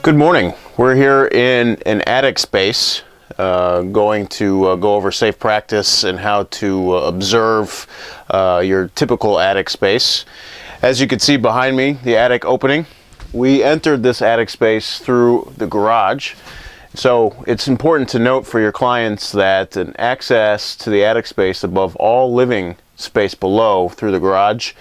Good morning. We're here in an attic space, going to go over safe practice and how to observe your typical attic space. As you can see behind me, the attic opening. We entered this attic space through the garage. So it's important to note for your clients that an access to the attic space above all living space below through the garage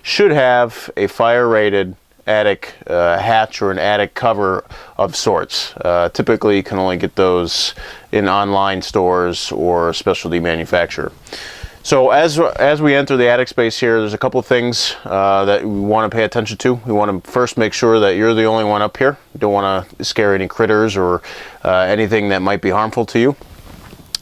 should have a fire-rated attic hatch or an attic cover of sorts. Typically you can only get those in online stores or specialty manufacturer. So as we enter the attic space here, there's a couple of things that we want to pay attention to. We want to first make sure that you're the only one up here. You don't want to scare any critters or anything that might be harmful to you.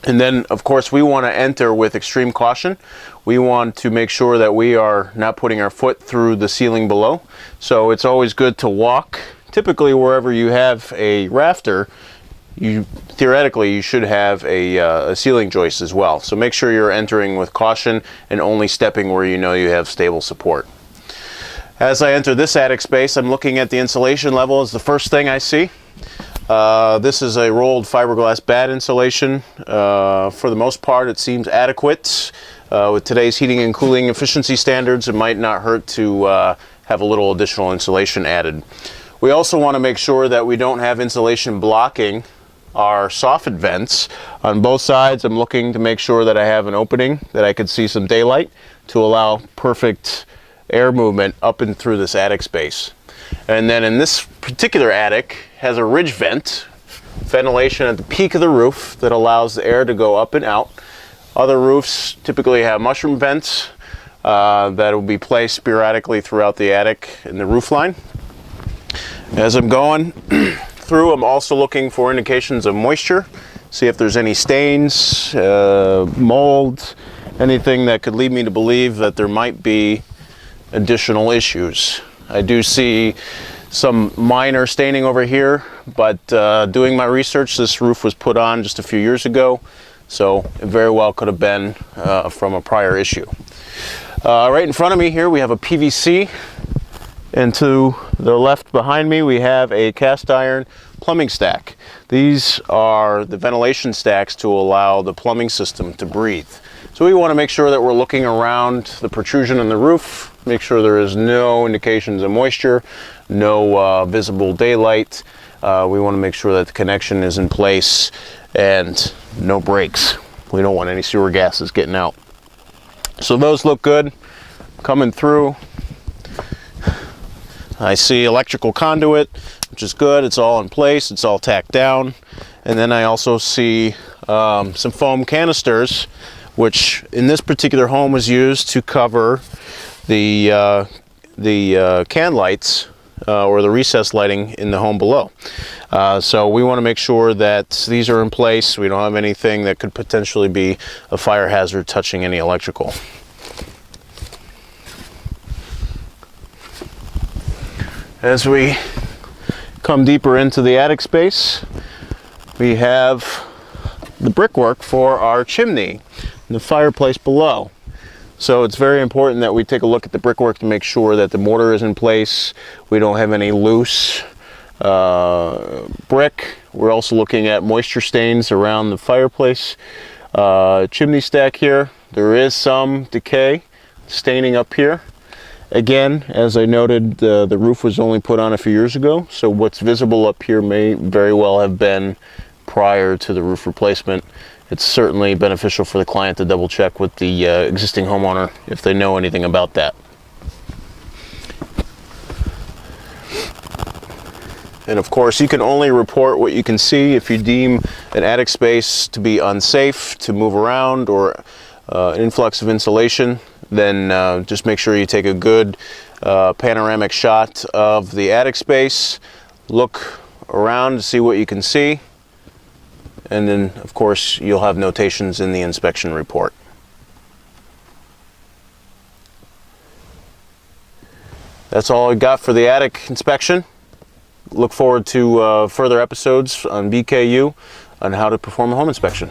And then, of course, we want to enter with extreme caution. We want to make sure that we are not putting our foot through the ceiling below. So it's always good to walk. Typically, wherever you have a rafter, theoretically you should have a ceiling joist as well. So make sure you're entering with caution and only stepping where you know you have stable support. As I enter this attic space, I'm looking at the insulation level as the first thing I see. This is a rolled fiberglass bad insulation. For the most part, it seems adequate. With today's heating and cooling efficiency standards, it might not hurt to have a little additional insulation added. We also want to make sure that we don't have insulation blocking our soffit vents. On both sides, I'm looking to make sure that I have an opening that I could see some daylight to allow perfect air movement up and through this attic space. And then in this particular attic has a ridge vent, ventilation at the peak of the roof that allows the air to go up and out. Other roofs typically have mushroom vents that will be placed sporadically throughout the attic in the roof line. As I'm going through, I'm also looking for indications of moisture, see if there's any stains, mold, anything that could lead me to believe that there might be additional issues. I do see some minor staining over here, but doing my research, this roof was put on just a few years ago, so it very well could have been from a prior issue. Right in front of me here we have a PVC, and to the left behind me we have a cast iron plumbing stack. These are the ventilation stacks to allow the plumbing system to breathe. So we want to make sure that we're looking around the protrusion in the roof, make sure there is no indications of moisture, no visible daylight. We want to make sure that the connection is in place and no breaks. We don't want any sewer gases getting out. So those look good. Coming through, I see electrical conduit, which is good. It's all in place, it's all tacked down. And then I also see some foam canisters, which in this particular home was used to cover the can lights or the recessed lighting in the home below. So we want to make sure that these are in place. We don't have anything that could potentially be a fire hazard touching any electrical. As we come deeper into the attic space, we have the brickwork for our chimney and the fireplace below. So it's very important that we take a look at the brickwork to make sure that the mortar is in place. We don't have any loose brick. We're also looking at moisture stains around the fireplace chimney stack here. There is some decay staining up here. Again, as I noted, the roof was only put on a few years ago, so what's visible up here may very well have been prior to the roof replacement. It's certainly beneficial for the client to double check with the existing homeowner if they know anything about that. And of course, you can only report what you can see. If you deem an attic space to be unsafe to move around or an influx of insulation, then just make sure you take a good panoramic shot of the attic space. Look around to see what you can see. And then, of course, you'll have notations in the inspection report. That's all I got for the attic inspection. Look forward to further episodes on BKU on how to perform a home inspection.